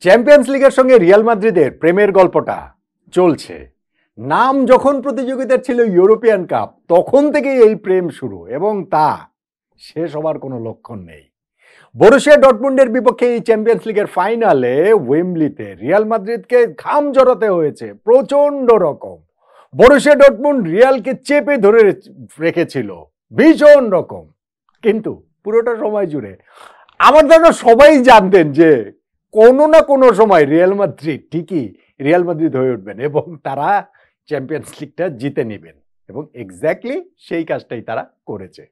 Champions লিগের সঙ্গে Real মাদ্রিদের প্রেমের গল্পটা চলছে। নাম যখন প্রতিযোগিতার ছিল ইউরোপিয়ান কাপ, তখন থেকেই এই প্রেম শুরু এবং তা শেষ হবার কোনো লক্ষণ নেই। বরুসিয়া ডর্টমুন্ডের বিপক্ষে এই চ্যাম্পিয়ন্স লিগের ফাইনালে ওয়েম্বলিতে রিয়াল মাদ্রিদকে ঘাম জড়াতে হয়েছে প্রচন্ড রকম। বরুসিয়া ডর্টমুন্ড রিয়ালকে চেপে ধরে রেখেছিল ভীষণ রকম, কিন্তু পুরোটা সময় জুড়ে আমার ধারণা সবাই জানতেন যে কোনো না কোনো সময় রিয়াল মাদ্রিদ ঠিকই রিয়াল মাদ্রিদ হয়ে উঠবেন এবং তারা চ্যাম্পিয়ন্স লিগটা জিতে নেবেন, এবং এক্স্যাক্টলি সেই কাজটাই তারা করেছে।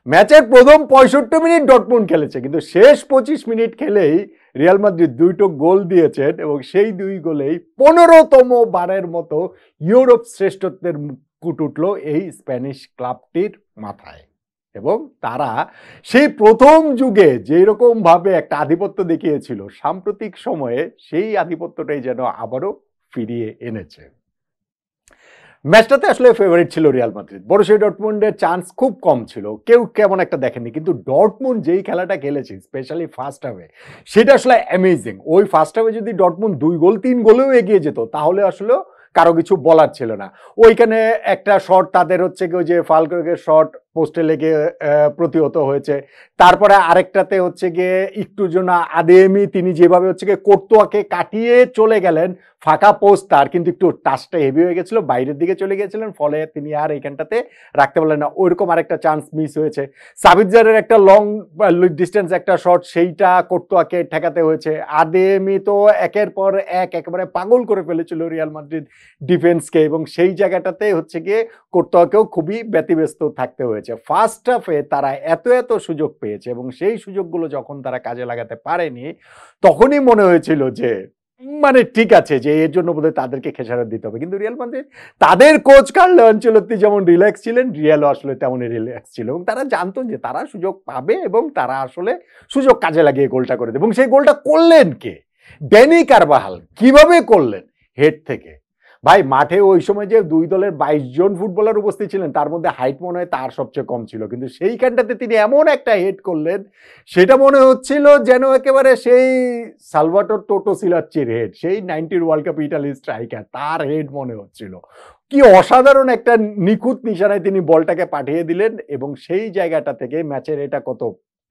ম্যাচের প্রথম 65 মিনিট ডর্টমুন্ড খেলেছে, কিন্তু শেষ 25 মিনিট খেলেই রিয়াল মাদ্রিদ দুটো গোল দিয়েছেন এবং সেই দুই গোলেই 15তম বারের মতো ইউরোপ শ্রেষ্ঠত্বের মুকুট উঠল এই স্প্যানিশ ক্লাবটির মাথায়। এবং তারা সেই প্রথম যুগে যেই রকম ভাবে একটা আধিপত্য দেখিয়েছিল, সাম্প্রতিক সময়ে সেই আধিপত্যটাই যেন আবারও ফিরিয়ে এনেছে। ম্যাচটাতে আসলে ফেভারিট ছিল রিয়াল মাদ্রিদ। বরুসিয়া ডর্টমুন্ডের চান্স খুব কম ছিল, কেউ কেমন একটা দেখেনি, কিন্তু ডর্টমুন্ড যেই খেলাটা খেলেছে স্পেশালি ফার্স্ট হাফে, সেটা আসলে অ্যামেজিং। ওই ফার্স্ট হাফে যদি ডর্টমুন্ড 2 গোল 3 গোলেও এগিয়ে যেত তাহলে আসলে কারো কিছু বলার ছিল না। ওইখানে একটা শট তাদের হচ্ছে কি, ওই যে ফালকোয়ের শট পোস্টে লেগে প্রতিহত হয়েছে। তারপরে আরেকটাতে হচ্ছে গিয়ে একটু জন্য আদেমি তিনি যেভাবে হচ্ছে গিয়ে কোর্তোয়াকে কাটিয়ে চলে গেলেন, ফাঁকা পোস্ট তার, কিন্তু একটু টাচটা হেভি হয়ে গেছিল, বাইরের দিকে চলে গেছিলেন, ফলে তিনি আর এইখানটাতে রাখতে পারলেন না। ওইরকম আরেকটা চান্স মিস হয়েছে। সাবিৎজারের একটা লং ডিস্টেন্স একটা শট, সেইটা কোর্তোয়াকে ঠেকাতে হয়েছে। আদেমি তো একের পর এক একেবারে পাগল করে ফেলেছিল রিয়াল মাদ্রিদ ডিফেন্সকে, এবং সেই জায়গাটাতে হচ্ছে গিয়ে কোর্তোয়াকেও খুবই ব্যতিব্যস্ত থাকতে হয়েছে। ফার্স্ট হাফে তারা এত সুযোগ পেয়েছে এবং সেই সুযোগগুলো যখন তারা কাজে লাগাতে পারেনি, তখনই মনে হয়েছিল যে মানে ঠিক আছে, যে এর জন্য বোধহয় তাদেরকে খেসারত দিতে হবে। কিন্তু রিয়াল মাদ্রিদ, তাদের কোচ কার্লো আনচেলত্তি যেমন রিল্যাক্স ছিলেন, রিয়ালও আসলে তেমনই রিল্যাক্স ছিল, এবং তারা জানতো যে তারা সুযোগ পাবে এবং তারা আসলে সুযোগ কাজে লাগিয়ে গোলটা করে দেবে। এবং সেই গোলটা করলেন কে? Danny Carvajal. কিভাবে করলেন? হেড থেকে। ভাই, মাঠে ওই সময় যে দুই দলের 22 জন ফুটবলার উপস্থিত ছিলেন, তার মধ্যে হাইট মনে হয় তার সবচেয়ে কম ছিল, কিন্তু সেইখানটাতে তিনি এমন একটা হেড করলেন, সেটা মনে হচ্ছিল যেন একেবারে সেই সালভাটোর টোটো সিলাচ্চির হেড, সেই 90 ওয়ার্ল্ড কাপ ইটালি স্ট্রাইকার, তার হেড মনে হচ্ছিল। কি অসাধারণ একটা নিখুঁত নিশানায় তিনি বলটাকে পাঠিয়ে দিলেন, এবং সেই জায়গাটা থেকে ম্যাচের এটা কত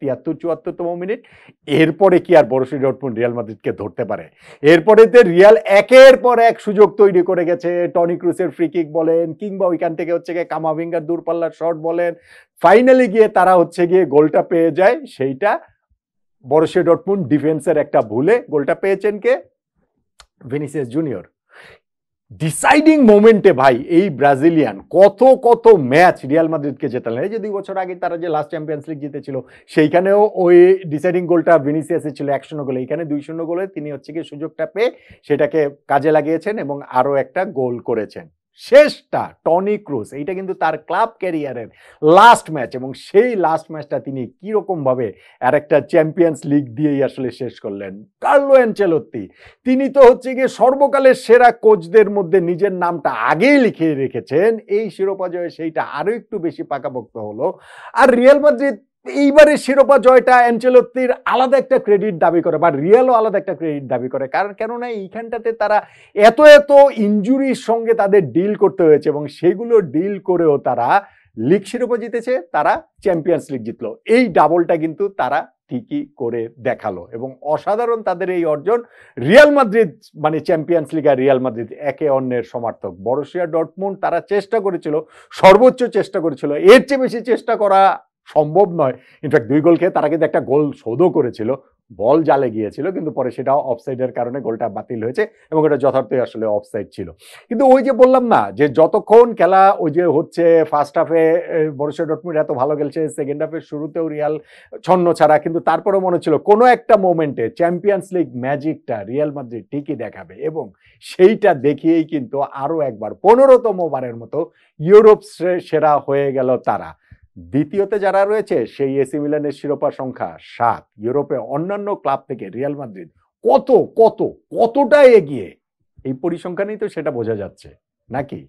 73-74তম মিনিট, এরপরে কি আর বরুসিয়া ডর্টমুন্ড রিয়াল মাদ্রিদকে ধরতে পারে? এরপরে রিয়াল একের পর এক সুযোগ তৈরি করে গেছে। টনি ক্রুসের ফ্রি কিক বলেন, কিংবা ওইখান থেকে হচ্ছে গিয়ে কামাভিঙ্গার দূরপাল্লার শট বলেন, ফাইনালি গিয়ে তারা হচ্ছে গিয়ে গোলটা পেয়ে যায়। সেইটা বরুসিয়া ডর্টমুন্ড ডিফেন্সের একটা ভুলে গোলটা পেয়েছেন কে? Vinicius junior. ডিসাইডিং মোমেন্টে ভাই এই ব্রাজিলিয়ান কত ম্যাচ রিয়াল মাদ্রিদকে জেতালেন। এই যে 2 বছর আগে তারা যে লাস্ট চ্যাম্পিয়ন্স লিগ জিতেছিল, সেইখানেও ওই ডিসাইডিং গোলটা ভিনিসিয়াসের ছিল 1-0 গোলে। এখানে 2-0 গোলে তিনি হচ্ছে কি সুযোগটা পেয়ে সেটাকে কাজে লাগিয়েছেন এবং আরো একটা গোল করেছেন। শেষটা টনি ক্রুস, এইটা কিন্তু তার ক্লাব ক্যারিয়ারের লাস্ট ম্যাচ, এবং সেই লাস্ট ম্যাচটা তিনি কিরকম ভাবে আর একটা চ্যাম্পিয়ন্স লিগ দিয়েই আসলে শেষ করলেন। কার্লো আনচেলত্তি, তিনি তো হচ্ছে গিয়ে সর্বকালের সেরা কোচদের মধ্যে নিজের নামটা আগেই লিখে রেখেছেন। এই শিরোপা জয়ে সেইটা আরো একটু বেশি পাকাপোক্ত হলো। আর রিয়াল মাদ্রিদ এইবারে শিরোপা জয়টা অ্যানচেলত্তির আলাদা একটা ক্রেডিট দাবি করে, বা রিয়ালও আলাদা একটা ক্রেডিট দাবি করে, কারণ কেননা এইখানটাতে তারা এত ইনজুরির সঙ্গে তাদের ডিল করতে হয়েছে, এবং সেগুলো ডিল করেও তারা লিগ শিরোপা জিতেছে, তারা চ্যাম্পিয়ন্স লিগ জিতলো। এই ডাবলটা কিন্তু তারা ঠিকই করে দেখালো, এবং অসাধারণ তাদের এই অর্জন। রিয়াল মাদ্রিদ মানে চ্যাম্পিয়ন্স লিগ আর রিয়াল মাদ্রিদ একে অন্যের সমার্থক। বরুসিয়া ডর্টমুন্ড তারা চেষ্টা করেছিল, সর্বোচ্চ চেষ্টা করেছিল, এর চেয়ে বেশি চেষ্টা করা সম্ভব নয়। ইনফ্যাক্ট 2 গোল খেয়ে তারা কিন্তু একটা গোল শোধও করেছিল, বল জালে গিয়েছিল, কিন্তু পরে সেটাও অফসাইডের কারণে গোলটা বাতিল হয়েছে, এবং এটা যথার্থই আসলে অফসাইড ছিল। কিন্তু ওই যে বললাম না, যে যতক্ষণ খেলা ওই যে হচ্ছে, ফার্স্ট হাফে বরুসিয়া ডর্টমুন্ড এত ভালো খেলছে, সেকেন্ড হাফের শুরুতেও রিয়াল ছন্ন ছাড়া, কিন্তু তারপরেও মনে ছিল কোনো একটা মোমেন্টে চ্যাম্পিয়ন্স লিগ ম্যাজিকটা রিয়াল মাদ্রিদ ঠিকই দেখাবে, এবং সেইটা দেখিয়েই কিন্তু আরো একবার 15তম বারের মতো ইউরোপ সেরা হয়ে গেল তারা। দ্বিতীয়তে যারা রয়েছে সেই এসি মিলানের শিরোপা সংখ্যা 7। ইউরোপে অন্যান্য ক্লাব থেকে রিয়াল মাদ্রিদ কতটা এগিয়ে, এই পরিসংখ্যানেই তো সেটা বোঝা যাচ্ছে নাকি?